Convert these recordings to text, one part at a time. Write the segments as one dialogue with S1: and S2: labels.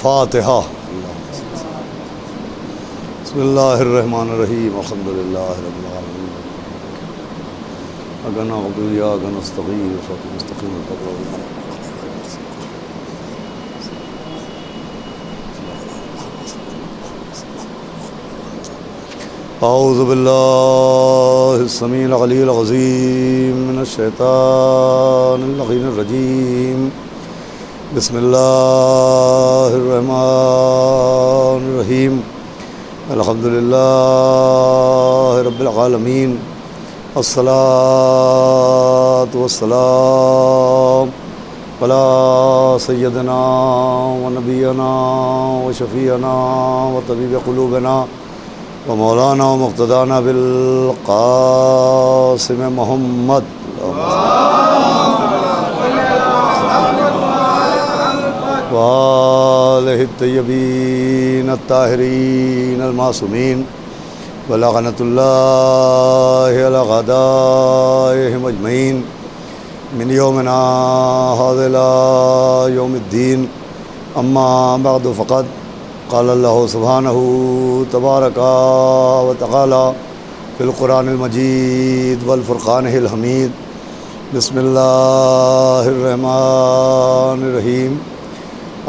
S1: الفاتحہ۔ بسم اللہ الرحمن الرحیم، الحمد للہ رب العالمین، اِیاکَ نَعْبُدُ وَإِیَّاکَ نَسْتَعِینُ صراط المستقیم اعوذ باللہ السمیع العلی العظیم من الشیطان اللعین الرجیم، بسم اللہ الرحمن الرحیم، الحمد للہ رب العالمین، الصلاۃ والسلام علی سیدنا و نبینا و شفیعنا و طبیب قلوبنا و مولانا و مقتدانا بالقاسم محمد و آلہ الطیبین الطاہرین المعصومین و لعنۃ اللہ علی اعدائہم اجمعین من یومنا ھذا الی یوم الدین، اما بعد فقد قال اللہ سبحانہ تبارک و تعالی فی القرآن المجید والفرقان الحمید، بسم اللہ الرحمن الرحیم،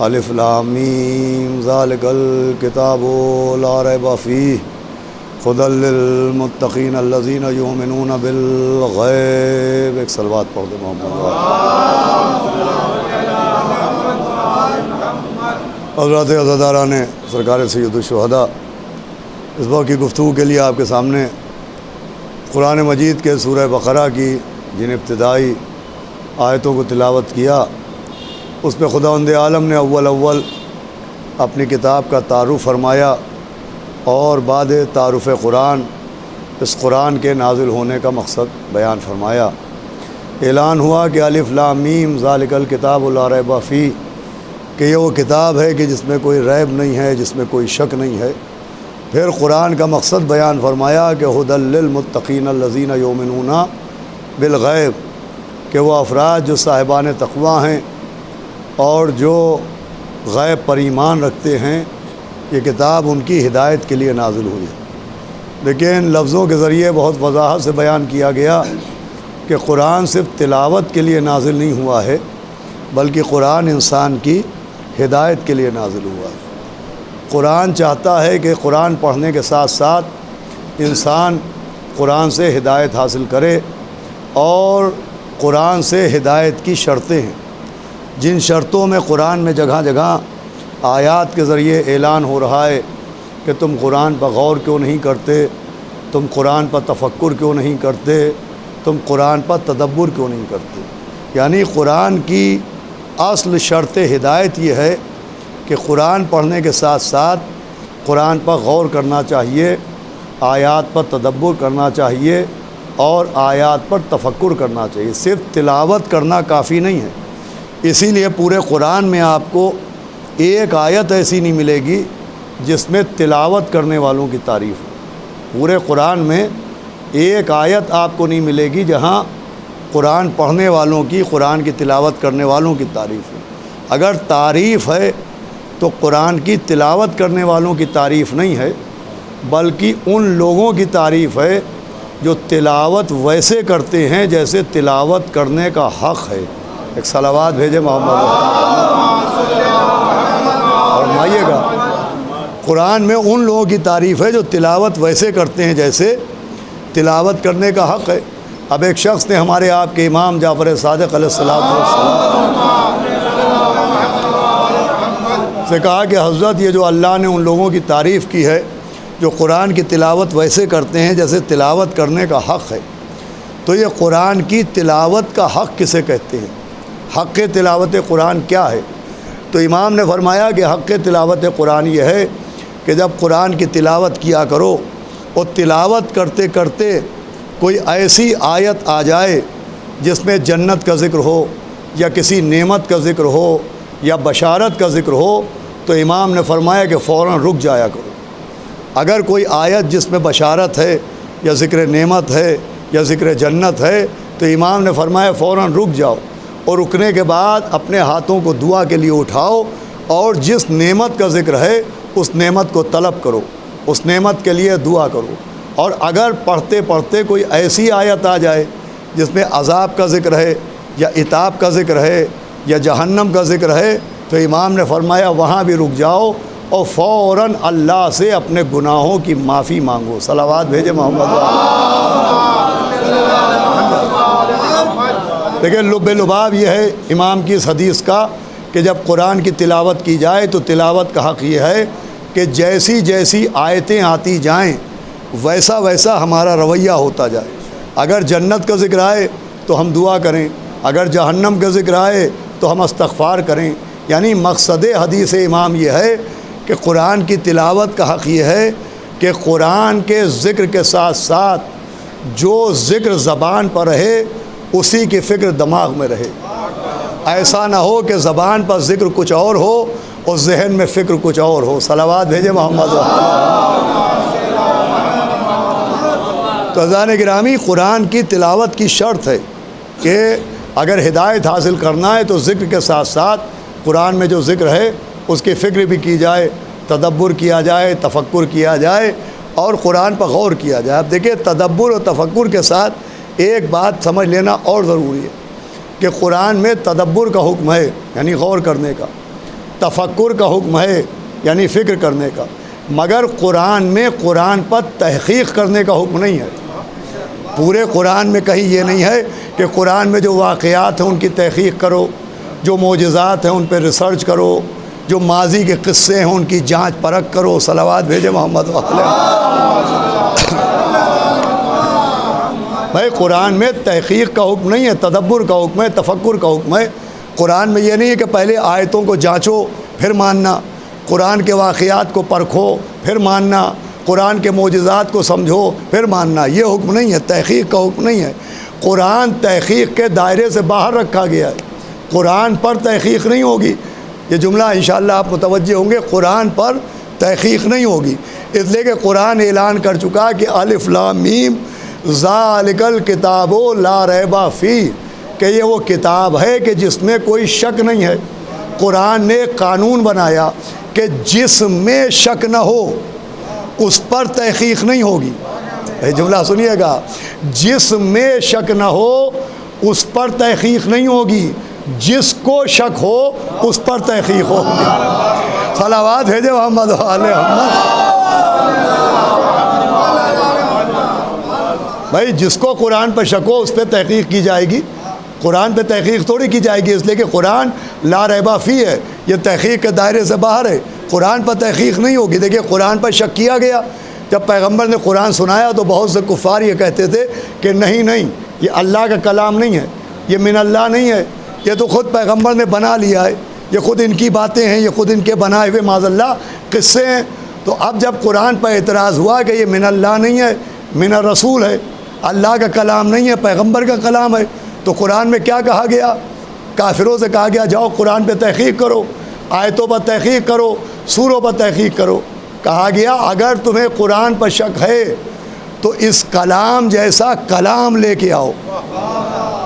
S1: الف لام میم ذالک الکتاب لا ریب فیہ ھدی للمتقین الذین یؤمنون بالغیب۔ ایک صلوات پڑھ دے محمد۔ حضرات عزاداران سرکار سید الشہداء، اس وقت کی گفتگو کے لیے آپ کے سامنے قرآن مجید کے سورہ بقرہ کی جن ابتدائی آیتوں کو تلاوت کیا، اس پہ خداوند عالم نے اول اپنی کتاب کا تعارف فرمایا، اور بعد تعارف قرآن اس قرآن کے نازل ہونے کا مقصد بیان فرمایا۔ اعلان ہوا کہ الف لام میم ذالک الکتاب لا ریب فیہ، کہ یہ وہ کتاب ہے کہ جس میں کوئی ریب نہیں ہے، جس میں کوئی شک نہیں ہے۔ پھر قرآن کا مقصد بیان فرمایا کہ ھدی للمتقین الذین یؤمنون بالغیب، کہ وہ افراد جو صاحبان تقویٰ ہیں اور جو غیب پر ایمان رکھتے ہیں، یہ کتاب ان کی ہدایت کے لیے نازل ہوئی۔ لیکن لفظوں کے ذریعے بہت وضاحت سے بیان کیا گیا کہ قرآن صرف تلاوت کے لیے نازل نہیں ہوا ہے، بلکہ قرآن انسان کی ہدایت کے لیے نازل ہوا ہے۔ قرآن چاہتا ہے کہ قرآن پڑھنے کے ساتھ ساتھ انسان قرآن سے ہدایت حاصل کرے، اور قرآن سے ہدایت کی شرطیں ہیں، جن شرطوں میں قرآن میں جگہ جگہ آیات کے ذریعے اعلان ہو رہا ہے کہ تم قرآن پر غور کیوں نہیں کرتے، تم قرآن پر تفکر کیوں نہیں کرتے، تم قرآن پر تدبر کیوں نہیں کرتے۔ یعنی قرآن کی اصل شرط ہدایت یہ ہے کہ قرآن پڑھنے کے ساتھ ساتھ قرآن پر غور کرنا چاہیے، آیات پر تدبر کرنا چاہیے، اور آیات پر تفکر کرنا چاہیے۔ صرف تلاوت کرنا کافی نہیں ہے۔ اسی لیے پورے قرآن میں آپ کو ایک آیت ایسی نہیں ملے گی جس میں تلاوت کرنے والوں کی تعریف ہو۔ پورے قرآن میں ایک آیت آپ کو نہیں ملے گی جہاں قرآن پڑھنے والوں کی، قرآن کی تلاوت کرنے والوں کی تعریف ہے۔ اگر تعریف ہے تو قرآن کی تلاوت کرنے والوں کی تعریف نہیں ہے، بلکہ ان لوگوں کی تعریف ہے جو تلاوت ویسے کرتے ہیں جیسے تلاوت کرنے کا حق ہے۔ ایک صلوات بھیجے محمد۔ فرمائیے گا، قرآن میں ان لوگوں کی تعریف ہے جو تلاوت ویسے کرتے ہیں جیسے تلاوت کرنے کا حق ہے۔ اب ایک شخص نے ہمارے آپ کے امام جعفر صادق علیہ السلام سے کہا کہ حضرت، یہ جو اللہ نے ان لوگوں کی تعریف کی ہے جو قرآن کی تلاوت ویسے کرتے ہیں جیسے تلاوت کرنے کا حق ہے، تو یہ قرآن کی تلاوت کا حق کسے کہتے ہیں؟ حق تلاوت قرآن کیا ہے؟ تو امام نے فرمایا کہ حق تلاوت قرآن یہ ہے کہ جب قرآن کی تلاوت کیا کرو اور تلاوت کرتے کرتے کوئی ایسی آیت آ جائے جس میں جنت کا ذکر ہو، یا کسی نعمت کا ذکر ہو، یا بشارت کا ذکر ہو، تو امام نے فرمایا کہ فوراً رک جایا کرو۔ اگر کوئی آیت جس میں بشارت ہے، یا ذکر نعمت ہے، یا ذکر جنت ہے، تو امام نے فرمایا فوراً رک جاؤ، اور رکنے کے بعد اپنے ہاتھوں کو دعا کے لیے اٹھاؤ اور جس نعمت کا ذکر ہے اس نعمت کو طلب کرو، اس نعمت کے لیے دعا کرو۔ اور اگر پڑھتے پڑھتے کوئی ایسی آیت آ جائے جس میں عذاب کا ذکر ہے یا عتاب کا ذکر ہے یا جہنم کا ذکر ہے، تو امام نے فرمایا وہاں بھی رک جاؤ اور فوراً اللہ سے اپنے گناہوں کی معافی مانگو۔ صلوات بھیجے محمد۔ دیکھیں لب لباب یہ ہے امام کی اس حدیث کا کہ جب قرآن کی تلاوت کی جائے تو تلاوت کا حق یہ ہے کہ جیسی جیسی آیتیں آتی جائیں ویسا ویسا ہمارا رویہ ہوتا جائے۔ اگر جنت کا ذکر آئے تو ہم دعا کریں، اگر جہنم کا ذکر آئے تو ہم استغفار کریں۔ یعنی مقصد حدیث امام یہ ہے کہ قرآن کی تلاوت کا حق یہ ہے کہ قرآن کے ذکر کے ساتھ ساتھ جو ذکر زبان پر رہے اسی کی فکر دماغ میں رہے۔ ایسا نہ ہو کہ زبان پر ذکر کچھ اور ہو اور ذہن میں فکر کچھ اور ہو۔ صلوات بھیجے محمد۔ تو عزیزان گرامی، قرآن کی تلاوت کی شرط ہے کہ اگر ہدایت حاصل کرنا ہے تو ذکر کے ساتھ ساتھ قرآن میں جو ذکر ہے اس کی فکر بھی کی جائے، تدبر کیا جائے، تفکر کیا جائے اور قرآن پر غور کیا جائے۔ اب دیکھیں تدبر اور تفکر کے ساتھ ایک بات سمجھ لینا اور ضروری ہے کہ قرآن میں تدبر کا حکم ہے یعنی غور کرنے کا، تفکر کا حکم ہے یعنی فکر کرنے کا، مگر قرآن میں قرآن پر تحقیق کرنے کا حکم نہیں ہے۔ پورے قرآن میں کہیں یہ نہیں ہے کہ قرآن میں جو واقعات ہیں ان کی تحقیق کرو، جو معجزات ہیں ان پہ ریسرچ کرو، جو ماضی کے قصے ہیں ان کی جانچ پرکھ کرو۔ صلوات بھیجے محمد۔ بھائی قرآن میں تحقیق کا حکم نہیں ہے، تدبر کا حکم ہے، تفکر کا حکم ہے۔ قرآن میں یہ نہیں ہے کہ پہلے آیتوں کو جانچو پھر ماننا، قرآن کے واقعات کو پرکھو پھر ماننا، قرآن کے معجزات کو سمجھو پھر ماننا، یہ حکم نہیں ہے، تحقیق کا حکم نہیں ہے۔ قرآن تحقیق کے دائرے سے باہر رکھا گیا ہے، قرآن پر تحقیق نہیں ہوگی۔ یہ جملہ انشاءاللہ آپ متوجہ ہوں گے، قرآن پر تحقیق نہیں ہوگی، اس لیے کہ قرآن اعلان کر چکا کہ الف لام میم ذالک الکتاب لا ریب فیہ، کہ یہ وہ کتاب ہے کہ جس میں کوئی شک نہیں ہے۔ قرآن نے قانون بنایا کہ جس میں شک نہ ہو اس پر تحقیق نہیں ہوگی۔ یہ جملہ سنیے گا، جس میں شک نہ ہو اس پر تحقیق نہیں ہوگی، جس کو شک ہو اس پر تحقیق ہوگی۔ صلوات بھیجے محمد علیہ محمد۔ بھائی جس کو قرآن پر شک ہو اس پہ تحقیق کی جائے گی، قرآن پہ تحقیق تھوڑی کی جائے گی، اس لیے کہ قرآن لا ریب فیہ ہے، یہ تحقیق کے دائرے سے باہر ہے، قرآن پر تحقیق نہیں ہوگی۔ دیکھیے قرآن پر شک کیا گیا، جب پیغمبر نے قرآن سنایا تو بہت سے کفار یہ کہتے تھے کہ نہیں یہ اللہ کا کلام نہیں ہے، یہ من اللہ نہیں ہے، یہ تو خود پیغمبر نے بنا لیا ہے، یہ خود ان کی باتیں ہیں، یہ خود ان کے بنائے ہوئے معاذ اللہ قصے ہیں۔ تو اب جب قرآن پر اعتراض ہوا کہ یہ من اللہ نہیں ہے، من الرسول ہے، اللہ کا کلام نہیں ہے، پیغمبر کا کلام ہے، تو قرآن میں کیا کہا گیا؟ کافروں سے کہا گیا جاؤ قرآن پہ تحقیق کرو، آیتوں پر تحقیق کرو، سوروں پر تحقیق کرو۔ کہا گیا اگر تمہیں قرآن پر شک ہے تو اس کلام جیسا کلام لے کے آؤ۔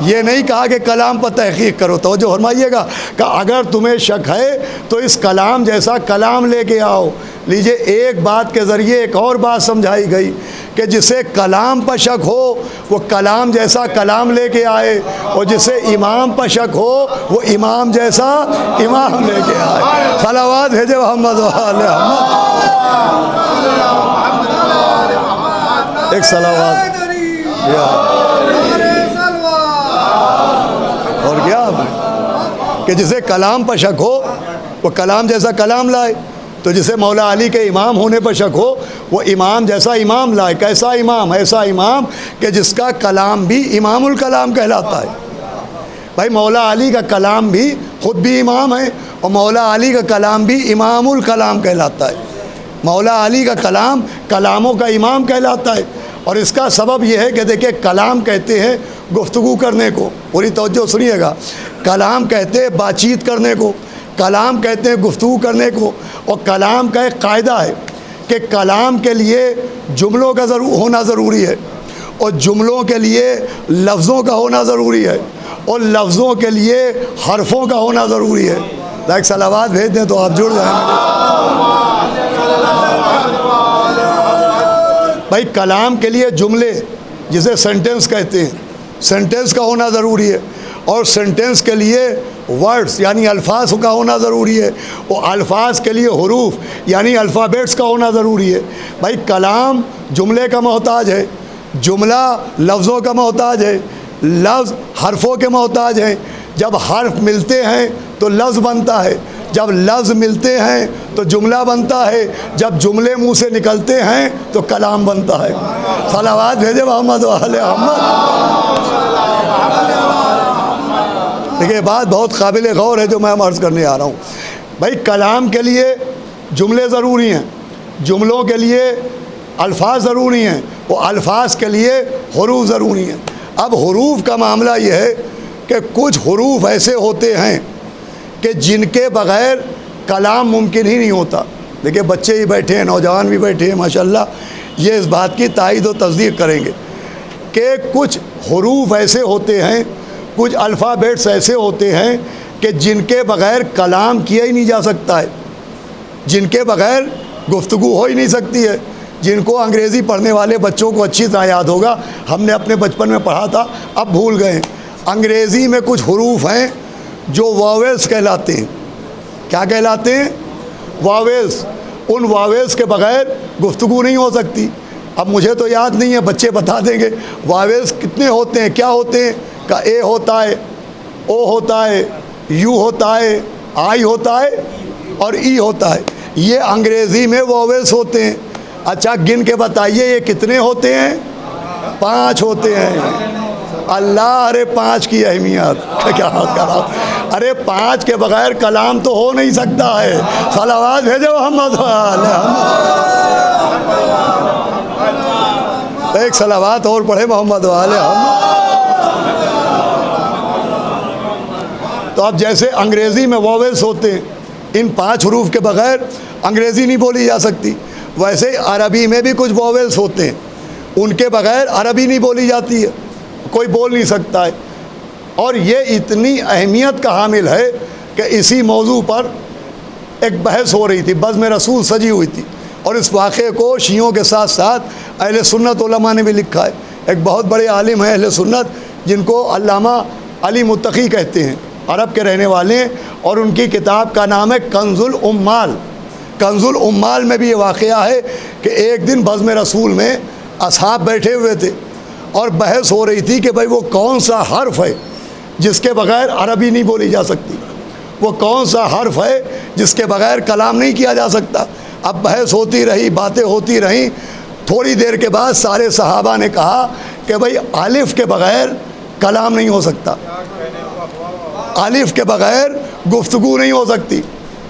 S1: یہ نہیں کہا کہ کلام پر تحقیق کرو، توجہ فرمائیے گا، کہ اگر تمہیں شک ہے تو اس کلام جیسا کلام لے کے آؤ۔ لیجئے ایک بات کے ذریعے ایک اور بات سمجھائی گئی کہ جسے کلام پر شک ہو وہ کلام جیسا کلام لے کے آئے، اور جسے امام پر شک ہو وہ امام جیسا امام لے کے آئے۔ صلوات بھیجے محمد علیہ محمد۔ ایک صلوات اور کیا کہ جسے کلام پر شک ہو وہ کلام جیسا کلام لائے، تو جسے مولا علی کے امام ہونے پر شک ہو وہ امام جیسا امام لائے۔ کیسا امام؟ ایسا امام کہ جس کا کلام بھی امام الکلام کہلاتا ہے۔ بھائی مولا علی کا کلام بھی خود بھی امام ہے اور مولا علی کا کلام بھی امام الکلام کہلاتا ہے۔ مولا علی کا کلام کلاموں کا امام کہلاتا ہے، اور اس کا سبب یہ ہے کہ دیکھیں کلام کہتے ہیں گفتگو کرنے کو، پوری توجہ سنیے گا، کلام کہتے ہیں بات چیت کرنے کو، کلام کہتے ہیں گفتگو کرنے کو، اور کلام کا ایک قاعدہ ہے کہ کلام کے لیے جملوں کا ہونا ضروری ہے، اور جملوں کے لیے لفظوں کا ہونا ضروری ہے، اور لفظوں کے لیے حرفوں کا ہونا ضروری ہے۔ ایک صلوات بھیج دیں تو آپ جڑ جائیں گے۔ بھائی کلام کے لیے جملے جسے سینٹنس کہتے ہیں، سینٹنس کا ہونا ضروری ہے، اور سینٹنس کے لیے ورڈز یعنی الفاظ کا ہونا ضروری ہے، اور الفاظ کے لیے حروف یعنی الفابیٹس کا ہونا ضروری ہے۔ بھائی کلام جملے کا محتاج ہے، جملہ لفظوں کا محتاج ہے، لفظ حرفوں کے محتاج ہیں۔ جب حرف ملتے ہیں تو لفظ بنتا ہے، جب لفظ ملتے ہیں تو جملہ بنتا ہے، جب جملے منہ سے نکلتے ہیں تو کلام بنتا ہے۔ صلوات بھیجے محمد و آل محمد۔ دیکھیے بات بہت قابل غور ہے جو میں عرض کرنے آ رہا ہوں۔ بھائی کلام کے لیے جملے ضروری ہیں، جملوں کے لیے الفاظ ضروری ہیں، وہ الفاظ کے لیے حروف ضروری ہیں۔ اب حروف کا معاملہ یہ ہے کہ کچھ حروف ایسے ہوتے ہیں کہ جن کے بغیر کلام ممکن ہی نہیں ہوتا۔ دیکھیے بچے ہی بیٹھے ہیں، نوجوان بھی بیٹھے ہیں ماشاءاللہ، یہ اس بات کی تائید و تصدیق کریں گے کہ کچھ حروف ایسے ہوتے ہیں، کچھ الفابیٹس ایسے ہوتے ہیں کہ جن کے بغیر کلام کیا ہی نہیں جا سکتا ہے، جن کے بغیر گفتگو ہو ہی نہیں سکتی ہے، جن کو انگریزی پڑھنے والے بچوں کو اچھی طرح یاد ہوگا، ہم نے اپنے بچپن میں پڑھا تھا، اب بھول گئے ہیں۔ انگریزی میں کچھ حروف ہیں جو واویلز کہلاتے ہیں۔ کیا کہلاتے ہیں؟ واویلز۔ ان واویلز کے بغیر گفتگو نہیں ہو سکتی۔ اب مجھے تو یاد نہیں ہے، بچے بتا دیں گے واویلز کتنے ہوتے ہیں، کیا ہوتے ہیں؟ کا اے ہوتا ہے، او ہوتا ہے، یو ہوتا ہے، آئی ہوتا ہے اور ای ہوتا ہے۔ یہ انگریزی میں واویلز ہوتے ہیں۔ اچھا گن کے بتائیے یہ کتنے ہوتے ہیں؟ 5 ہوتے ہیں۔ اللہ، ارے 5 کی اہمیت کیا بات کر رہا ہوں۔ ارے 5 کے بغیر کلام تو ہو نہیں سکتا ہے۔ صلوات بھیجو محمد ایک صلوات اور پڑھے محمد والے ہم۔ تو اب جیسے انگریزی میں واویلز ہوتے ہیں، ان 5 حروف کے بغیر انگریزی نہیں بولی جا سکتی، ویسے عربی میں بھی کچھ واویلز ہوتے ہیں، ان کے بغیر عربی نہیں بولی جاتی ہے، کوئی بول نہیں سکتا ہے۔ اور یہ اتنی اہمیت کا حامل ہے کہ اسی موضوع پر ایک بحث ہو رہی تھی، بزم رسول سجی ہوئی تھی، اور اس واقعے کو شیعوں کے ساتھ ساتھ اہل سنت علماء نے بھی لکھا ہے۔ ایک بہت بڑے عالم ہیں اہل سنت جن کو علامہ علی متقی کہتے ہیں، عرب کے رہنے والے ہیں، اور ان کی کتاب کا نام ہے کنز العمال۔ کنز العمال میں بھی یہ واقعہ ہے کہ ایک دن بزم رسول میں اصحاب بیٹھے ہوئے تھے اور بحث ہو رہی تھی کہ بھائی وہ کون سا حرف ہے جس کے بغیر عربی نہیں بولی جا سکتی، وہ کون سا حرف ہے جس کے بغیر کلام نہیں کیا جا سکتا۔ اب بحث ہوتی رہی، باتیں ہوتی رہیں، تھوڑی دیر کے بعد سارے صحابہ نے کہا کہ بھائی الف کے بغیر کلام نہیں ہو سکتا، الف کے بغیر گفتگو نہیں ہو سکتی،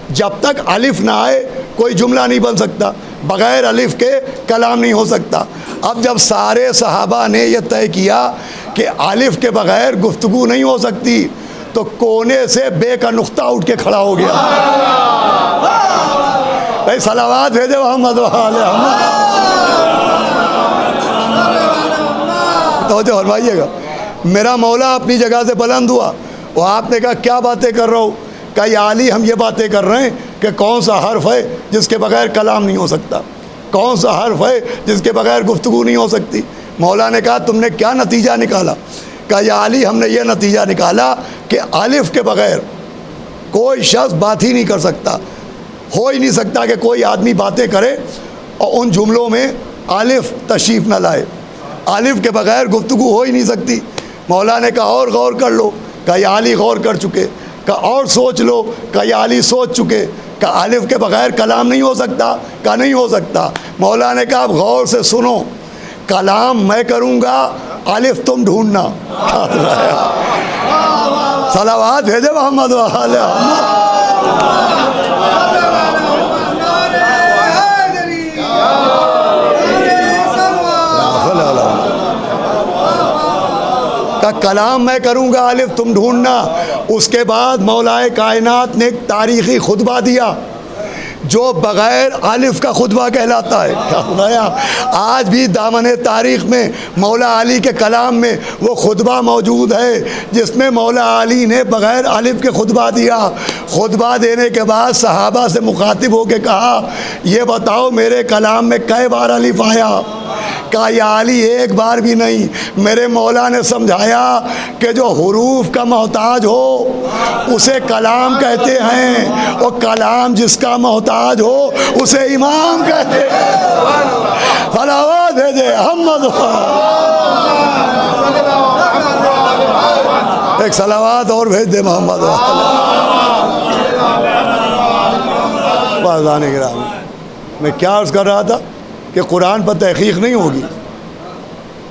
S1: جب تک الف نہ آئے کوئی جملہ نہیں بن سکتا، بغیر الف کے کلام نہیں ہو سکتا۔ اب جب سارے صحابہ نے یہ طے کیا کہ الف کے بغیر گفتگو نہیں ہو سکتی تو کونے سے بے کا نقطہ اٹھ کے کھڑا ہو گیا۔ بھائی صلوات بھیجے محمد والے توجہ فرمائیے گا۔ میرا مولا اپنی جگہ سے بلند ہوا، وہ آپ نے کہا کیا باتیں کر رہا ہو؟ کہا یا علی ہم یہ باتیں کر رہے ہیں کہ کون سا حرف ہے جس کے بغیر کلام نہیں ہو سکتا، کون سا حرف ہے جس کے بغیر گفتگو نہیں ہو سکتی۔ مولا نے کہا تم نے کیا نتیجہ نکالا؟ کہا یا علی ہم نے یہ نتیجہ نکالا کہ الف کے بغیر کوئی شخص بات ہی نہیں کر سکتا، ہو ہی نہیں سکتا کہ کوئی آدمی باتیں کرے اور ان جملوں میں الف تشریف نہ لائے، الف کے بغیر گفتگو ہو ہی نہیں سکتی۔ مولا نے کہا اور غور کر لو، کہا یا علی غور کر چکے، کہا اور سوچ لو، کہا یا علی سوچ چکے، کہا الف کے بغیر کلام نہیں ہو سکتا، کہا نہیں ہو سکتا۔ مولا نے کہا اب غور سے سنو، کلام میں کروں گا، الف تم ڈھونڈنا۔ صلوات بھیجے محمد والے کا کلام میں کروں گا، الف تم ڈھونڈنا۔ اس کے بعد مولا کائنات نے ایک تاریخی خطبہ دیا جو بغیر الف کا خطبہ کہلاتا ہے. کیا سنایا؟ آج بھی دامن تاریخ میں مولا علی کے کلام میں وہ خطبہ موجود ہے جس میں مولا علی نے بغیر الف کے خطبہ دیا. خطبہ دینے کے بعد صحابہ سے مخاطب ہو کے کہا یہ بتاؤ میرے کلام میں کئی بار الف آیا؟ کہا یا علی ایک بار بھی نہیں. میرے مولا نے سمجھایا کہ جو حروف کا محتاج ہو اسے کلام کہتے ہیں اور کلام جس کا محتاج ہو اسے امام کہتے ہیں. صلوات بھیجے محمد. ایک صلوات اور بھیج دے محمد. میں کیا عرض کر رہا تھا کہ قرآن پر تحقیق نہیں ہوگی.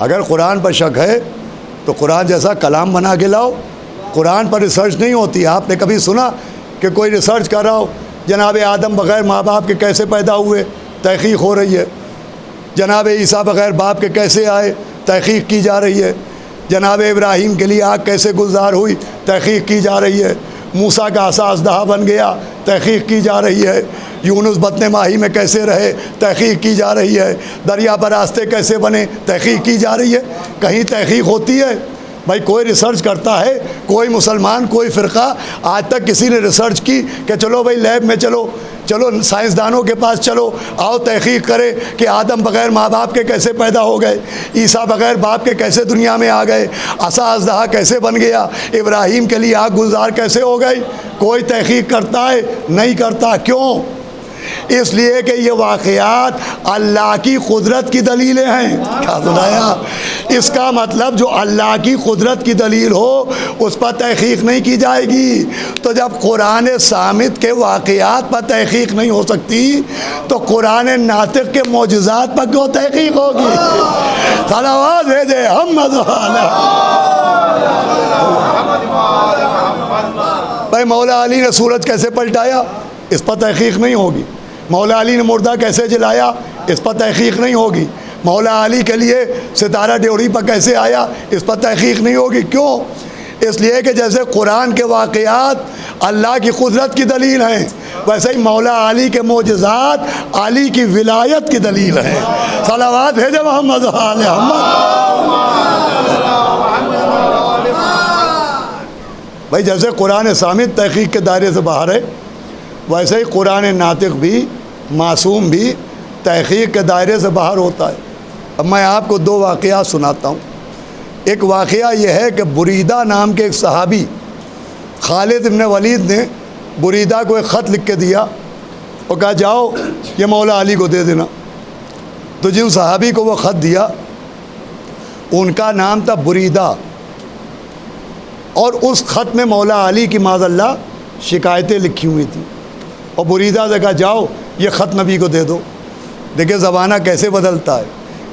S1: اگر قرآن پر شک ہے تو قرآن جیسا کلام بنا کے لاؤ. قرآن پر ریسرچ نہیں ہوتی. آپ نے کبھی سنا کہ کوئی ریسرچ کر رہا ہو جناب آدم بغیر ماں باپ کے کیسے پیدا ہوئے؟ تحقیق ہو رہی ہے. جناب عیسیٰ بغیر باپ کے کیسے آئے؟ تحقیق کی جا رہی ہے. جناب ابراہیم کے لیے آگ کیسے گلزار ہوئی؟ تحقیق کی جا رہی ہے. موسیٰ کا عصا اژدہا بن گیا؟ تحقیق کی جا رہی ہے. یونس بطن ماہی میں کیسے رہے؟ تحقیق کی جا رہی ہے. دریا پر راستے کیسے بنے؟ تحقیق کی جا رہی ہے. کہیں تحقیق ہوتی ہے؟ بھائی کوئی ریسرچ کرتا ہے؟ کوئی مسلمان کوئی فرقہ آج تک کسی نے ریسرچ کی کہ چلو بھائی لیب میں چلو سائنسدانوں کے پاس چلو آؤ تحقیق کرے کہ آدم بغیر ماں باپ کے کیسے پیدا ہو گئے؟ عیسیٰ بغیر باپ کے کیسے دنیا میں آ گئے؟ عصا اژدہا کیسے بن گیا؟ ابراہیم کے لیے آگ گلزار کیسے ہو گئی؟ کوئی تحقیق کرتا ہے؟ نہیں کرتا. کیوں؟ اس لیے کہ یہ واقعات اللہ کی قدرت کی دلیلیں ہیں. کیا سنایا؟ اس کا مطلب جو اللہ کی قدرت کی دلیل ہو اس پر تحقیق نہیں کی جائے گی. تو جب قرآن صامت کے واقعات پر تحقیق نہیں ہو سکتی تو قرآن ناطق کے معجزات پر کیوں تحقیق ہوگی؟ صلوات بھیجے محمد. بھائی مولا علی نے سورج کیسے پلٹایا؟ اس پر تحقیق نہیں ہوگی. مولا علی نے مردہ کیسے جلایا؟ اس پر تحقیق نہیں ہوگی. مولا علی کے لیے ستارہ ڈیوڑی پر کیسے آیا؟ اس پر تحقیق نہیں ہوگی. کیوں؟ اس لیے کہ جیسے قرآن کے واقعات اللہ کی قدرت کی دلیل ہیں ویسے ہی مولا علی کے معجزات علی کی ولایت کی دلیل ہیں. صلوات بھیجے محمد. بھائی جیسے قرآن صامت تحقیق کے دائرے سے باہر ہے ویسے ہی قرآن ناطق بھی معصوم بھی تحقیق کے دائرے سے باہر ہوتا ہے. اب میں آپ کو دو واقعات سناتا ہوں. ایک واقعہ یہ ہے کہ بریدہ نام کے ایک صحابی خالد بن ولید نے بریدہ کو ایک خط لکھ کے دیا اور کہا جاؤ یہ مولا علی کو دے دینا. تو جن صحابی کو وہ خط دیا ان کا نام تھا بریدہ اور اس خط میں مولا علی کی معاذ اللہ شکایتیں لکھی ہوئی تھیں. اور بریدہ سے کہا جاؤ یہ خط نبی کو دے دو. دیکھیں زمانہ کیسے بدلتا ہے.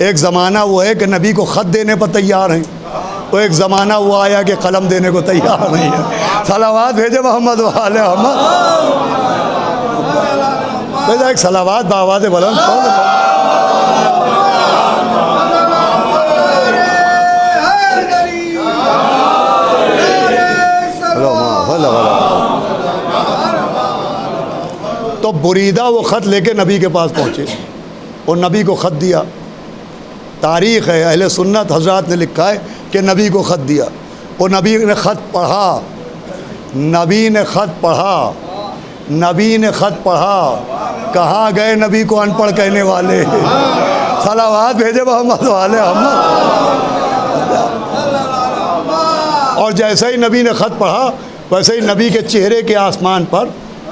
S1: ایک زمانہ وہ ہے کہ نبی کو خط دینے پر تیار ہیں تو ایک زمانہ وہ آیا کہ قلم دینے کو تیار نہیں ہے. صلوات بھیجے محمد وآل محمد. بھیجا ایک صلوات بآواز بلند تو بریدہ وہ خط لے کے نبی کے پاس پہنچے اور نبی کو خط دیا. تاریخ ہے اہل سنت حضرات نے لکھا ہے کہ نبی کو خط دیا اور نبی نے خط پڑھا. نبی نے خط پڑھا. کہاں گئے نبی کو ان پڑھ کہنے والے؟ صلوات بھیجے محمد والے محمد. اور جیسے ہی نبی نے خط پڑھا ویسے ہی نبی کے چہرے کے آسمان پر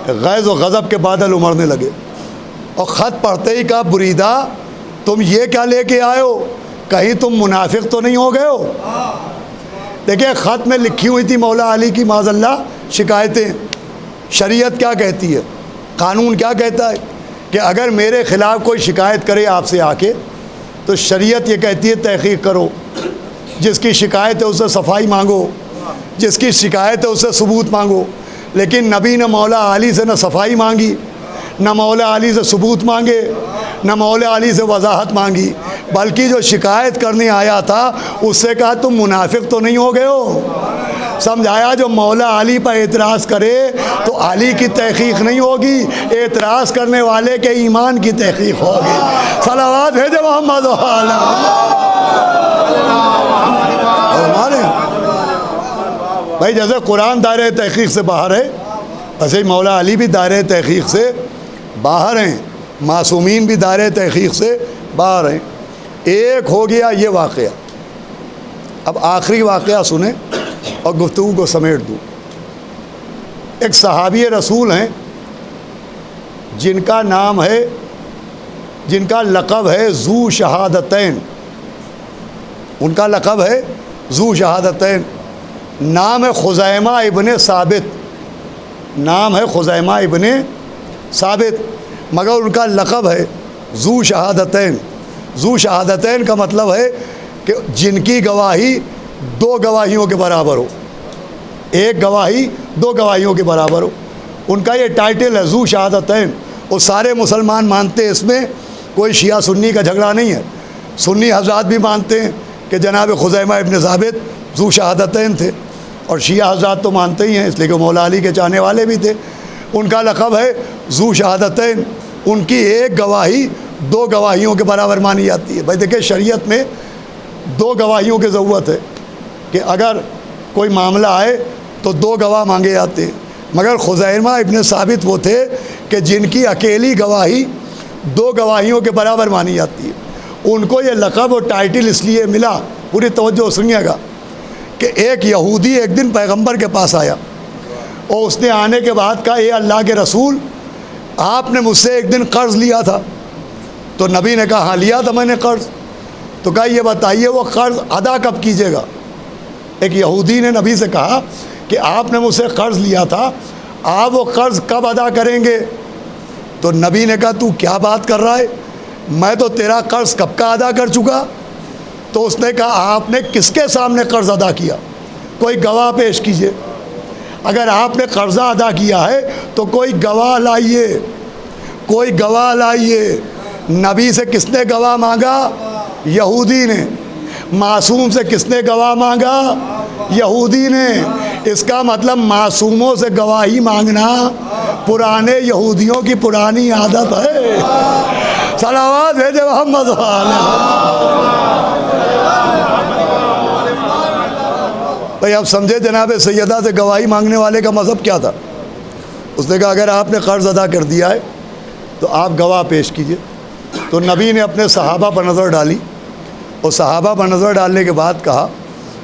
S1: غیظ و غضب کے بادل امڑنے لگے. اور خط پڑھتے ہی کہا بریدہ تم یہ کیا لے کے آئے ہو؟ کہیں تم منافق تو نہیں ہو گئے ہو؟ دیکھیں خط میں لکھی ہوئی تھی مولا علی کی معاذ اللہ شکایتیں. شریعت کیا کہتی ہے؟ قانون کیا کہتا ہے کہ اگر میرے خلاف کوئی شکایت کرے آپ سے آ کے تو شریعت یہ کہتی ہے تحقیق کرو. جس کی شکایت ہے اس سے صفائی مانگو, جس کی شکایت ہے اس سے ثبوت مانگو. لیکن نبی نے مولا علی سے نہ صفائی مانگی, نہ مولا علی سے ثبوت مانگے, نہ مولا علی سے وضاحت مانگی, بلکہ جو شکایت کرنے آیا تھا اس سے کہا تم منافق تو نہیں ہو گئے ہو؟ سمجھایا جو مولا علی پر اعتراض کرے تو علی کی تحقیق نہیں ہوگی، اعتراض کرنے والے کے ایمان کی تحقیق ہوگی۔ صلوات بھیجے محمد بھائی، جیسے قرآن دائرۂ تحقیق سے باہر ہے، ایسے ہی مولا علی بھی دائرۂ تحقیق سے باہر ہیں، معصومین بھی دائرۂ تحقیق سے باہر ہیں۔ ایک ہو گیا یہ واقعہ، اب آخری واقعہ سنیں اور گفتگو کو سمیٹ دوں۔ ایک صحابی رسول ہیں جن کا نام ہے، جن کا لقب ہے ذو شہادتین، ان کا لقب ہے ذو شہادتین، نام ہے خزیمہ ابن ثابت، نام ہے خزیمہ ابن ثابت، مگر ان کا لقب ہے ذو شہادتین۔ ذو شہادتین کا مطلب ہے کہ جن کی گواہی دو گواہیوں کے برابر ہو، ایک گواہی دو گواہیوں کے برابر ہو، ان کا یہ ٹائٹل ہے ذو شہادتین۔ اور سارے مسلمان مانتے ہیں، اس میں کوئی شیعہ سنی کا جھگڑا نہیں ہے، سنی حضرات بھی مانتے ہیں کہ جناب خزیمہ ابن ثابت ذو شہادتین تھے، اور شیعہ حضرات تو مانتے ہی ہیں، اس لیے کہ مولا علی کے چاہنے والے بھی تھے۔ ان کا لقب ہے ذو شہادتین، ان کی ایک گواہی دو گواہیوں کے برابر مانی جاتی ہے۔ بھائی دیکھیں، شریعت میں دو گواہیوں کی ضرورت ہے کہ اگر کوئی معاملہ آئے تو دو گواہ مانگے جاتے ہیں، مگر خزیمہ ابن ثابت وہ تھے کہ جن کی اکیلی گواہی دو گواہیوں کے برابر مانی جاتی ہے۔ ان کو یہ لقب اور ٹائٹل اس لیے ملا، پوری توجہ سنیے گا، کہ ایک یہودی ایک دن پیغمبر کے پاس آیا اور اس نے آنے کے بعد کہا، اے اللہ کے رسول، آپ نے مجھ سے ایک دن قرض لیا تھا۔ تو نبی نے کہا، ہاں لیا تھا میں نے قرض۔ تو کہا، یہ بتائیے وہ قرض ادا کب کیجیے گا؟ ایک یہودی نے نبی سے کہا کہ آپ نے مجھ سے قرض لیا تھا، آپ وہ قرض کب ادا کریں گے؟ تو نبی نے کہا، تو کیا بات کر رہا ہے، میں تو تیرا قرض کب کا ادا کر چکا۔ تو اس نے کہا، آپ نے کس کے سامنے قرض ادا کیا؟ کوئی گواہ پیش کیجئے، اگر آپ نے قرضہ ادا کیا ہے تو کوئی گواہ لائیے، کوئی گواہ لائیے۔ نبی سے کس نے گواہ مانگا؟ یہودی نے۔ معصوم سے کس نے گواہ مانگا؟ یہودی نے۔ اس کا مطلب معصوموں سے گواہی مانگنا پرانے یہودیوں کی پرانی عادت ہے۔ صلوات بھیجے محمد بھائی، اب سمجھے جناب سیدہ سے گواہی مانگنے والے کا مذہب کیا تھا۔ اس نے کہا، اگر آپ نے قرض ادا کر دیا ہے تو آپ گواہ پیش کیجئے۔ تو نبی نے اپنے صحابہ پر نظر ڈالی، اور صحابہ پر نظر ڈالنے کے بعد کہا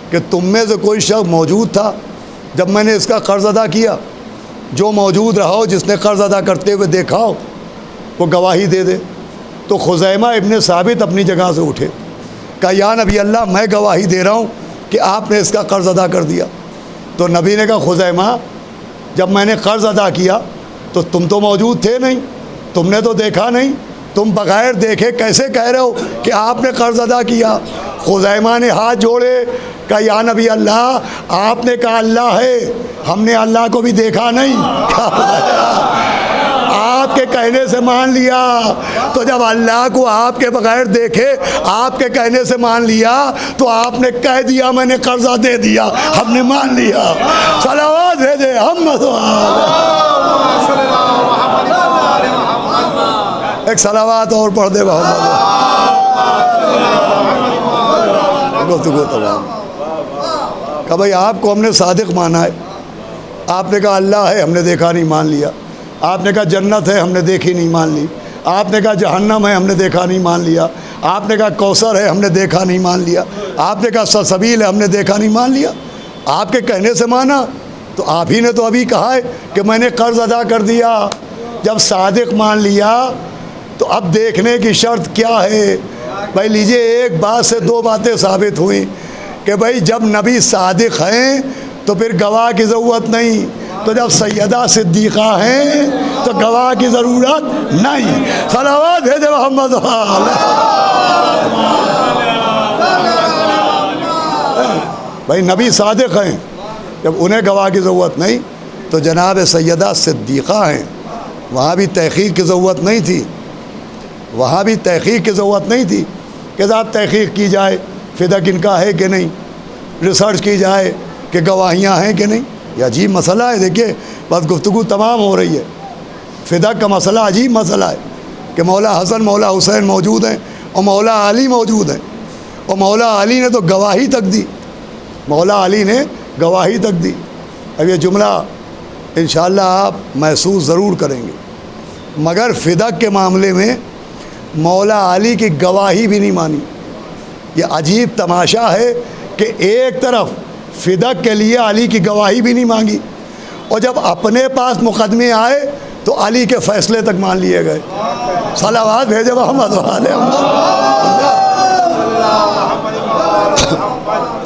S1: کہ تم میں سے کوئی شخص موجود تھا جب میں نے اس کا قرض ادا کیا؟ جو موجود رہا ہو، جس نے قرض ادا کرتے ہوئے دیکھا ہو، وہ گواہی دے دے۔ تو خزیمہ ابن ثابت اپنی جگہ سے اٹھے، کہا، یا نبی اللہ، میں گواہی دے رہا ہوں کہ آپ نے اس کا قرض ادا کر دیا۔ تو نبی نے کہا، خزیمہ، جب میں نے قرض ادا کیا تو تم تو موجود تھے نہیں، تم نے تو دیکھا نہیں، تم بغیر دیکھے کیسے کہہ رہے ہو کہ آپ نے قرض ادا کیا؟ خزیمہ نے ہاتھ جوڑے، کہا، یا نبی اللہ، آپ نے کہا اللہ ہے، ہم نے اللہ کو بھی دیکھا نہیں، آپ کے کہنے سے مان لیا۔ تو جب اللہ کو آپ کے بغیر دیکھے آپ کے کہنے سے مان لیا تو آپ نے کہہ دیا میں نے قرضہ دے دیا، ہم نے مان لیا۔ صلوات بھیجے ہم۔ ایک صلوات اور پڑھ دے محمد۔ گفتگو تمام۔ کہ بھائی آپ کو ہم نے صادق مانا ہے، آپ نے کہا اللہ ہے، ہم نے دیکھا نہیں، مان لیا۔ آپ نے کہا جنت ہے، ہم نے دیکھی نہیں، مان لی۔ آپ نے کہا جہنم ہے، ہم نے دیکھا نہیں، مان لیا۔ آپ نے کہا کوثر ہے، ہم نے دیکھا نہیں، مان لیا۔ آپ نے کہا سلسبیل ہے، ہم نے دیکھا نہیں، مان لیا۔ آپ کے کہنے سے مانا۔ تو آپ ہی نے تو ابھی کہا ہے کہ میں نے قرض ادا کر دیا۔ جب صادق مان لیا تو اب دیکھنے کی شرط کیا ہے؟ بھائی لیجئے، ایک بات سے دو باتیں ثابت ہوئیں کہ بھائی جب نبی صادق ہیں تو پھر گواہ کی ضرورت نہیں، تو جب سیدہ صدیقہ ہیں تو گواہ کی ضرورت نہیں۔ صلوات بھیجے محمد۔ بھائی نبی صادق ہیں، جب انہیں گواہ کی ضرورت نہیں تو جناب سیدہ صدیقہ ہیں، وہاں بھی تحقیق کی ضرورت نہیں تھی، وہاں بھی تحقیق کی ضرورت نہیں تھی کہ صاحب تحقیق کی جائے فدق ان کا ہے کہ نہیں، ریسرچ کی جائے کہ گواہیاں ہیں کہ نہیں. یہ عجیب مسئلہ ہے. دیکھیے بس گفتگو تمام ہو رہی ہے. فدق کا مسئلہ عجیب مسئلہ ہے کہ مولا حسن مولا حسین موجود ہیں اور مولا علی موجود ہیں, اور مولا علی نے تو گواہی تک دی. مولا علی نے گواہی تک دی. اب یہ جملہ انشاءاللہ آپ محسوس ضرور کریں گے, مگر فدق کے معاملے میں مولا علی کی گواہی بھی نہیں مانی. یہ عجیب تماشا ہے کہ ایک طرف فدق کے لیے علی کی گواہی بھی نہیں مانگی, اور جب اپنے پاس مقدمے آئے تو علی کے فیصلے تک مان لیے گئے. صلوات بھیجے محمد والے.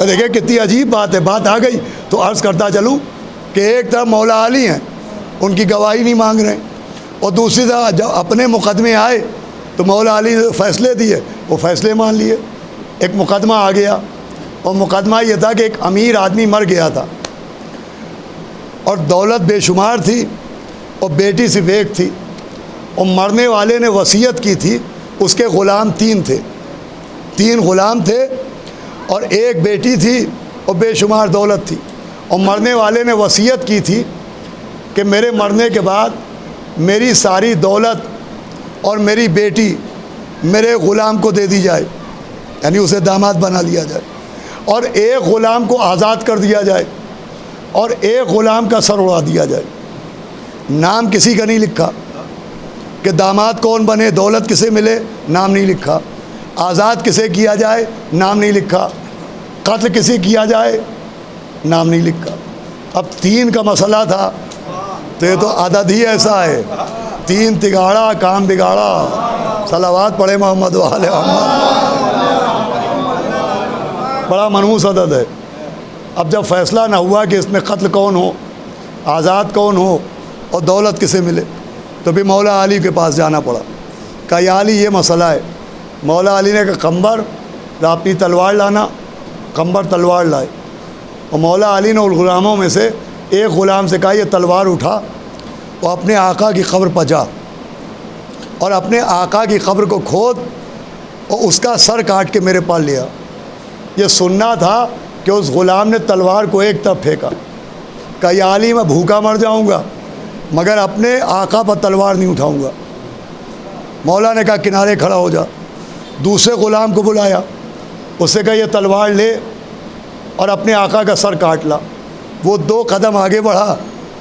S1: دیکھیں کتنی عجیب بات ہے. بات آ گئی تو عرض کرتا چلوں کہ ایک طرف مولا علی ہیں, ان کی گواہی نہیں مانگ رہے, اور دوسری طرف جب اپنے مقدمے آئے تو مولا علی نے فیصلے دیے, وہ فیصلے مان لیے. ایک مقدمہ آ گیا, اور مقدمہ یہ تھا کہ ایک امیر آدمی مر گیا تھا, اور دولت بے شمار تھی, اور بیٹی صرف ایک تھی, اور مرنے والے نے وصیت کی تھی. اس کے غلام تین غلام تھے, اور ایک بیٹی تھی, اور بے شمار دولت تھی. اور مرنے والے نے وصیت کی تھی کہ میرے مرنے کے بعد میری ساری دولت اور میری بیٹی میرے غلام کو دے دی جائے, یعنی اسے داماد بنا لیا جائے, اور ایک غلام کو آزاد کر دیا جائے, اور ایک غلام کا سر اڑا دیا جائے. نام کسی کا نہیں لکھا کہ داماد کون بنے, دولت کسے ملے, نام نہیں لکھا. آزاد کسے کیا جائے, نام نہیں لکھا. قتل کسے کیا جائے, نام نہیں لکھا. اب 3 کا مسئلہ تھا, تو یہ تو عدد ہی ایسا ہے. 3 تگاڑا کام بگاڑا. صلوات پڑھے محمد والے محمد. بڑا منحوس عدد ہے. اب جب فیصلہ نہ ہوا کہ اس میں قتل کون ہو, آزاد کون ہو, اور دولت کسے ملے, تو بھی مولا علی کے پاس جانا پڑا. کہا یا علی یہ مسئلہ ہے. مولا علی نے کہا قمبر اپنی تلوار لانا. قمبر تلوار لائے, اور مولا علی نے ان غلاموں میں سے ایک غلام سے کہا یہ تلوار اٹھا اور اپنے آقا کی قبر پر جا, اور اپنے آقا کی قبر کو کھود اور اس کا سر کاٹ کے میرے پاس لیا. یہ سننا تھا کہ اس غلام نے تلوار کو ایک طرف پھینکا. کہا یا علی میں بھوکا مر جاؤں گا مگر اپنے آقا پر تلوار نہیں اٹھاؤں گا. مولا نے کہا کنارے کھڑا ہو جا. دوسرے غلام کو بلایا, اس سے کہا یہ تلوار لے اور اپنے آقا کا سر کاٹ لا. وہ 2 قدم آگے بڑھا,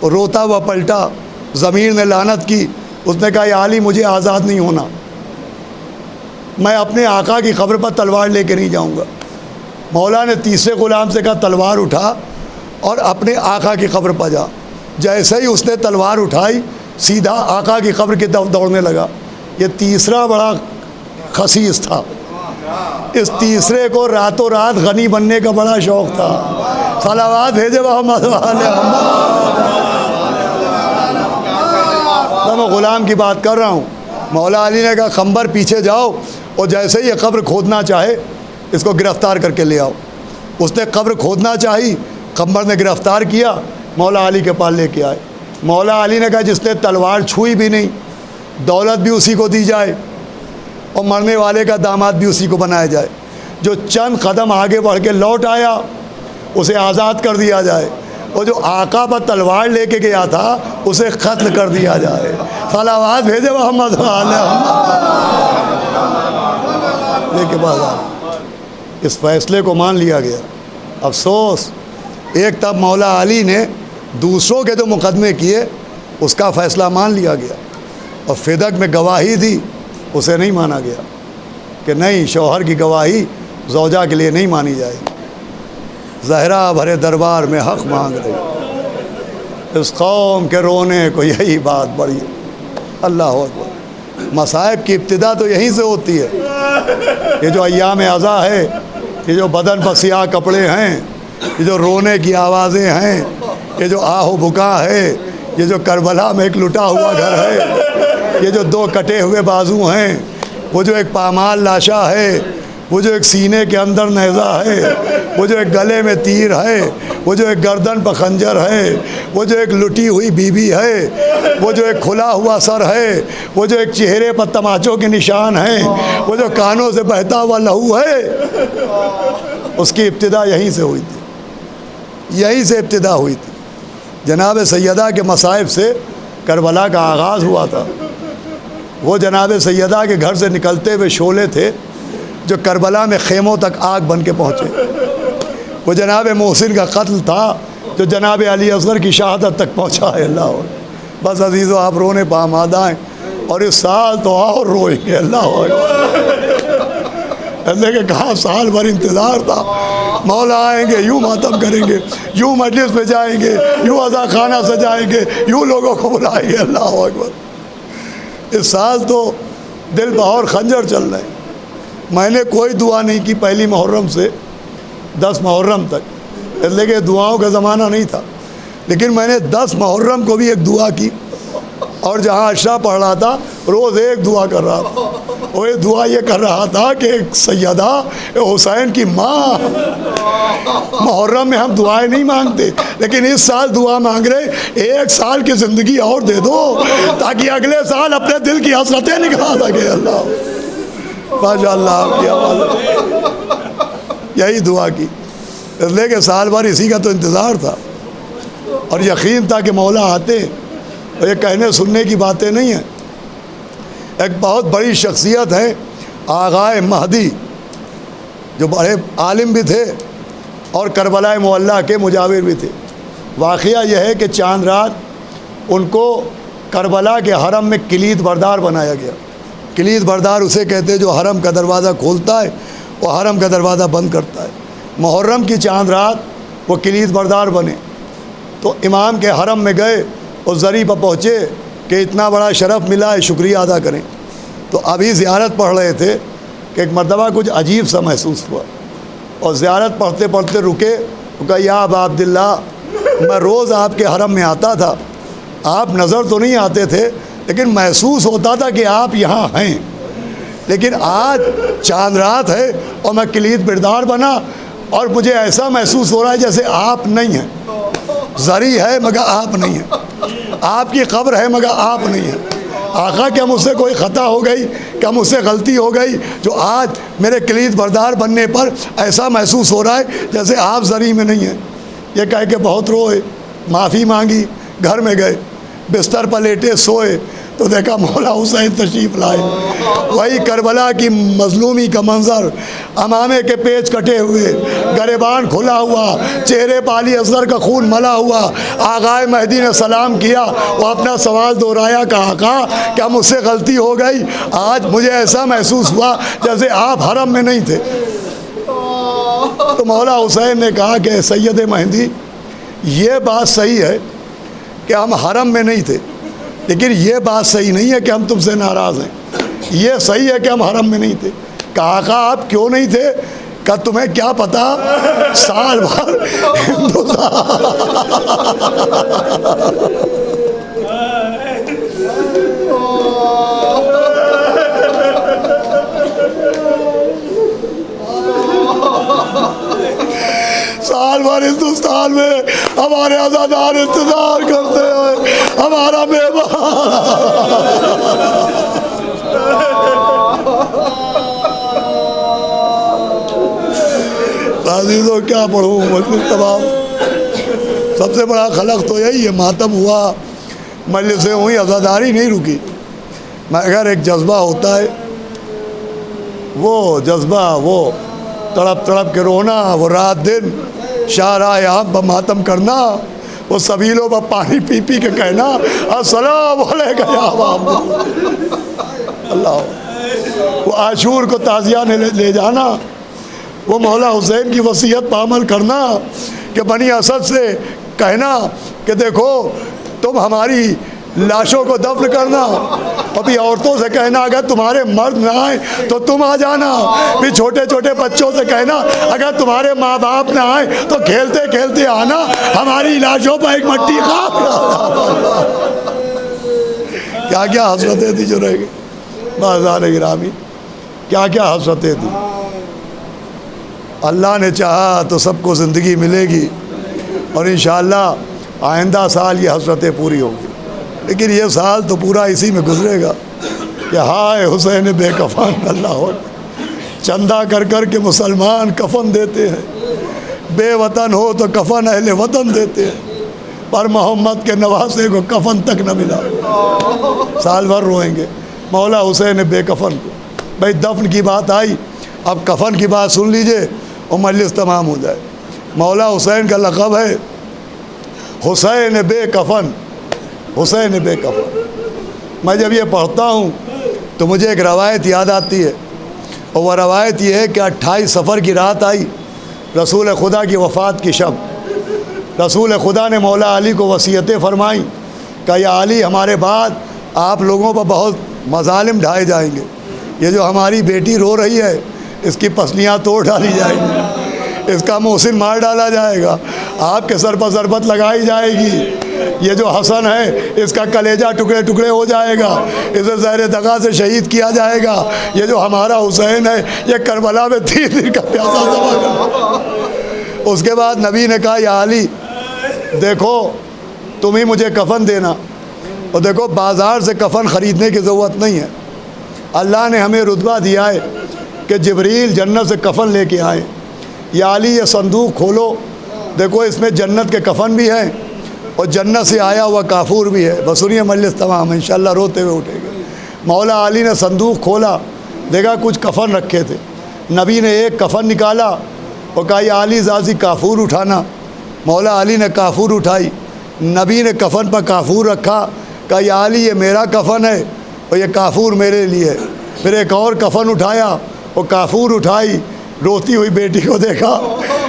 S1: روتا ہوا پلٹا. ضمیر نے لعنت کی. اس نے کہا یا علی مجھے آزاد نہیں ہونا, میں اپنے آقا کی قبر پر تلوار لے کے نہیں جاؤں گا. مولا نے تیسرے غلام سے کہا تلوار اٹھا اور اپنے آقا کی قبر پر جا. جیسے ہی اس نے تلوار اٹھائی سیدھا آقا کی قبر کی طرف دوڑنے لگا. یہ تیسرا بڑا خسیس تھا. اس تیسرے کو راتوں رات غنی بننے کا بڑا شوق تھا. صلوات بھیجے محمد والے محمد. میں غلام کی بات کر رہا ہوں. مولا علی نے کہا قمبر پیچھے جاؤ, اور جیسے ہی یہ قبر کھودنا چاہے اس کو گرفتار کر کے لے آؤ. اس نے قبر کھودنا چاہی, قمبر نے گرفتار کیا, مولا علی کے پاس لے کے آئے. مولا علی نے کہا جس نے تلوار چھوئی بھی نہیں دولت بھی اسی کو دی جائے, اور مرنے والے کا داماد بھی اسی کو بنایا جائے. جو چند قدم آگے بڑھ کے لوٹ آیا اسے آزاد کر دیا جائے, اور جو آقا پر تلوار لے کے گیا تھا اسے قتل کر دیا جائے. صلوات بھیجے محمد والے لے کے بعد اس فیصلے کو مان لیا گیا. افسوس ایک طرف مولا علی نے دوسروں کے جو مقدمے کیے اس کا فیصلہ مان لیا گیا, اور فدق میں گواہی دی اسے نہیں مانا گیا کہ نہیں شوہر کی گواہی زوجہ کے لیے نہیں مانی جائے گی. زہرا بھرے دربار میں حق مانگ رہی, اس قوم کے رونے کو یہی بات بڑی. اللہ اکبر. مصائب کی ابتدا تو یہیں سے ہوتی ہے. یہ جو ایام عزا ہے, یہ جو بدن پر سیاہ کپڑے ہیں, یہ جو رونے کی آوازیں ہیں, یہ جو آہ و بکا ہے, یہ جو کربلا میں ایک لٹا ہوا گھر ہے, یہ جو 2 کٹے ہوئے بازو ہیں, وہ جو ایک پامال لاشا ہے, وہ جو ایک سینے کے اندر نیزہ ہے, وہ جو ایک گلے میں تیر ہے, وہ جو ایک گردن پر خنجر ہے, وہ جو ایک لٹی ہوئی بیوی ہے, وہ جو ایک کھلا ہوا سر ہے, وہ جو ایک چہرے پر تماچوں کے نشان ہیں, وہ جو کانوں سے بہتا ہوا لہو ہے, اس کی ابتدا یہیں سے ہوئی تھی. یہیں سے ابتدا ہوئی تھی۔ جناب سیدہ کے مصائب سے کربلا کا آغاز ہوا تھا۔ وہ جناب سیدہ کے گھر سے نکلتے ہوئے شعلے تھے جو کربلا میں خیموں تک آگ بن کے پہنچے۔ وہ جناب محسن کا قتل تھا جو جناب علی اصغر کی شہادت تک پہنچا ہے۔ اللہ بس عزیزو آپ رونے پہ آمادہ ہیں، اور اس سال تو اور روئیں گے۔ اللہ اللہ کہ کہاں سال بھر انتظار تھا، مولا آئیں گے یوں ماتم کریں گے، یوں مجلس پہ جائیں گے، یوں عزا خانہ سجائیں گے، یوں لوگوں کو بلائیں گے۔ اللہ اکبر۔ اس سال تو دل بہور خنجر چل رہے ہیں۔ میں نے کوئی دعا نہیں کی پہلی محرم سے 10 محرم تک، اس لیے کہ دعاؤں کا زمانہ نہیں تھا، لیکن میں نے 10 محرم کو بھی ایک دعا کی، اور جہاں عشاء پڑھ رہا تھا روز ایک دعا کر رہا تھا۔ وہ ایک دعا یہ کر رہا تھا کہ سیدہ حسین کی ماں، محرم میں ہم دعائیں نہیں مانگتے، لیکن اس سال دعا مانگ رہے 1 سال کی زندگی اور دے دو تاکہ اگلے سال اپنے دل کی حسرتیں نکال سکے۔ اللہ ماشاء اللہ آپ کی آواز، یہی دعا کی، اس لیے کہ سال بھر اسی کا تو انتظار تھا، اور یقین تھا کہ مولا آتے۔ یہ کہنے سننے کی باتیں نہیں ہیں۔ ایک بہت بڑی شخصیت ہے آغائے مہدی، جو بڑے عالم بھی تھے اور کربلا معلیٰ کے مجاور بھی تھے۔ واقعہ یہ ہے کہ چاند رات ان کو کربلا کے حرم میں کلید بردار بنایا گیا۔ کلید بردار اسے کہتے جو حرم کا دروازہ کھولتا ہے وہ حرم کا دروازہ بند کرتا ہے۔ محرم کی چاند رات وہ کلید بردار بنے، تو امام کے حرم میں گئے اور زری پر پہنچے کہ اتنا بڑا شرف ملا ہے، شکریہ ادا کریں۔ تو ابھی زیارت پڑھ رہے تھے کہ ایک مرتبہ کچھ عجیب سا محسوس ہوا، اور زیارت پڑھتے پڑھتے رکے، تو کہا یا ابا عبداللہ، میں روز آپ کے حرم میں آتا تھا، آپ نظر تو نہیں آتے تھے لیکن محسوس ہوتا تھا کہ آپ یہاں ہیں، لیکن آج چاند رات ہے اور میں کلید بردار بنا اور مجھے ایسا محسوس ہو رہا ہے جیسے آپ نہیں ہیں۔ زری ہے مگر آپ نہیں ہیں، آپ کی قبر ہے مگر آپ نہیں ہیں۔ آقا کیا مجھ سے کوئی خطا ہو گئی، کیا مجھ سے غلطی ہو گئی جو آج میرے کلید بردار بننے پر ایسا محسوس ہو رہا ہے جیسے آپ زری میں نہیں ہیں؟ یہ کہہ کے بہت روئے، معافی مانگی، گھر میں گئے، بستر پر لیٹے سوئے تو دیکھا مولا حسین تشریف لائے۔ وہی کربلا کی مظلومی کا منظر، امامے کے پیچ کٹے ہوئے، گریبان کھلا ہوا، چہرے پر علی اصغر کا خون ملا ہوا۔ آغائے مہدی نے سلام کیا، وہ اپنا سوال دہرایا، کہا آقا کیا مجھ سے غلطی ہو گئی؟ آج مجھے ایسا محسوس ہوا جیسے آپ حرم میں نہیں تھے۔ تو مولا حسین نے کہا کہ سید مہدی، یہ بات صحیح ہے کہ ہم حرم میں نہیں تھے، لیکن یہ بات صحیح نہیں ہے کہ ہم تم سے ناراض ہیں۔ یہ صحیح ہے کہ ہم حرم میں نہیں تھے۔ کہا آقا آپ کیوں نہیں تھے؟ کہ تمہیں کیا پتا سال بھر سال بھر ہندوستان میں ہمارے آزادار انتظار کرتے ہیں، ہمارا مہمان۔ عزیزوں کیا پڑھوں مجلس تمام، سب سے بڑا خلق تو یہی ہے۔ ماتم ہوا، مجلسیں ہوئی، عزاداری نہیں رکی، مگر ایک جذبہ ہوتا ہے، وہ جذبہ، وہ تڑپ تڑپ کے رونا، وہ رات دن شاہراہ عام پر ماتم کرنا، وہ سبیلوں پر پانی پی پی کے کہنا السلام علیکم یا امام اللہ، وہ عاشور کو تعزیہ لے جانا، وہ مولا حسین کی وصیت پر عمل کرنا کہ بنی اسد سے کہنا کہ دیکھو تم ہماری لاشوں کو دفن کرنا، ابھی عورتوں سے کہنا اگر تمہارے مرد نہ آئیں تو تم آ جانا، پھر چھوٹے چھوٹے بچوں سے کہنا اگر تمہارے ماں باپ نہ آئیں تو کھیلتے کھیلتے آنا، ہماری لاشوں پر ایک مٹی خاک ڈالنا۔ کیا کیا حسرتیں تھی جو رہ گئی بازار گرامی، کیا کیا حسرتیں تھی۔ اللہ نے چاہا تو سب کو زندگی ملے گی، اور انشاءاللہ آئندہ سال یہ حسرتیں پوری ہوں گی، لیکن یہ سال تو پورا اسی میں گزرے گا کہ ہائے حسین بے کفن۔ اللہ ہو چندہ کر کر کے مسلمان کفن دیتے ہیں، بے وطن ہو تو کفن اہل وطن دیتے ہیں، پر محمد کے نواسے کو کفن تک نہ ملا، سال بھر روئیں گے۔ مولا حسین بے کفن کو، بھائی دفن کی بات آئی، اب کفن کی بات سن لیجئے اور مجلس تمام ہو جائے۔ مولا حسین کا لقب ہے حسین بے کفن، حسین بے کفن۔ میں جب یہ پڑھتا ہوں تو مجھے ایک روایت یاد آتی ہے، اور وہ روایت یہ ہے کہ 28 صفر کی رات آئی، رسول خدا کی وفات کی شب، رسول خدا نے مولا علی کو وصیتیں فرمائیں کہ یا علی ہمارے بعد آپ لوگوں پر بہت مظالم ڈھائے جائیں گے، یہ جو ہماری بیٹی رو رہی ہے اس کی پسلیاں توڑ ڈالی جائیں گی، اس کا محسن مار ڈالا جائے گا، آپ کے سر پر ضربت لگائی جائے گی، یہ جو حسن ہے اس کا کلیجہ ٹکڑے ٹکڑے ہو جائے گا، اسے زہر دغا سے شہید کیا جائے گا، یہ جو ہمارا حسین ہے یہ کربلا میں 3 دن کا پیاسا ذبح کر۔ اس کے بعد نبی نے کہا یا علی دیکھو تم ہی مجھے کفن دینا، اور دیکھو بازار سے کفن خریدنے کی ضرورت نہیں ہے، اللہ نے ہمیں رتبہ دیا ہے کہ جبریل جنت سے کفن لے کے آئے۔ یا علی یہ صندوق کھولو، دیکھو اس میں جنت کے کفن بھی ہیں اور جنت سے آیا ہوا کافور بھی ہے۔ بس سنیے مجلس تمام انشاءاللہ روتے ہوئے اٹھے گا۔ مولا علی نے صندوق کھولا، دیکھا کچھ کفن رکھے تھے، نبی نے ایک کفن نکالا اور کہا یا علی ذاتی کافور اٹھانا۔ مولا علی نے کافور اٹھائی، نبی نے کفن پر کافور رکھا، کہا یا علی یہ میرا کفن ہے اور یہ کافور میرے لیے ہے۔ پھر ایک اور کفن اٹھایا اور کافور اٹھائی، روتی ہوئی بیٹی کو دیکھا،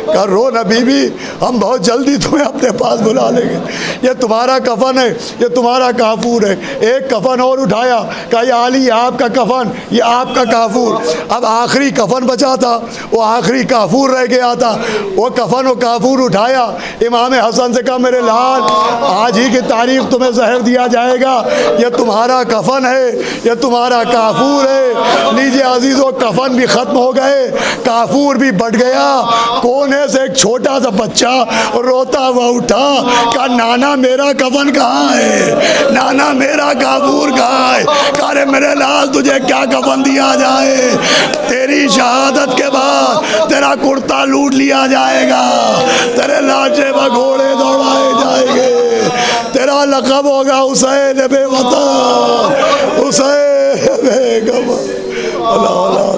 S1: کہا رو نہ بی بی ہم بہت جلدی تمہیں اپنے پاس بلا لیں گے، یہ تمہارا کفن ہے، یہ تمہارا کافور ہے۔ ایک کفن اور اٹھایا، کہا یا علی یہ آپ کا کفن، یہ آپ کا کافور۔ اب آخری کفن بچا تھا، وہ آخری کافور رہ گیا تھا، وہ کفن و کافور اٹھایا، امام حسن سے کہا میرے لال آج ہی کی تاریخ تمہیں زہر دیا جائے گا، یہ تمہارا کفن ہے، یہ تمہارا کافور ہے۔ لیجیے عزیزو کفن بھی ختم ہو گئے، کافور بھی بٹ گیا۔ کونے سے ایک چھوٹا سا بچہ روتا ہوا اٹھا، کہا نانا میرا کفن کہاں ہے، نانا میرا کافور کہاں ہے؟ کہا رے میرے لال تجھے کیا کفن دیا جائے، تیری شہادت کے بعد تیرا کرتا لوٹ لیا جائے گا، تیرے لاچے پر گھوڑے دوڑائے جائیں گے، تیرا لقب ہوگا حسین بے وطن، حسین بے کفن۔ اللہ اللہ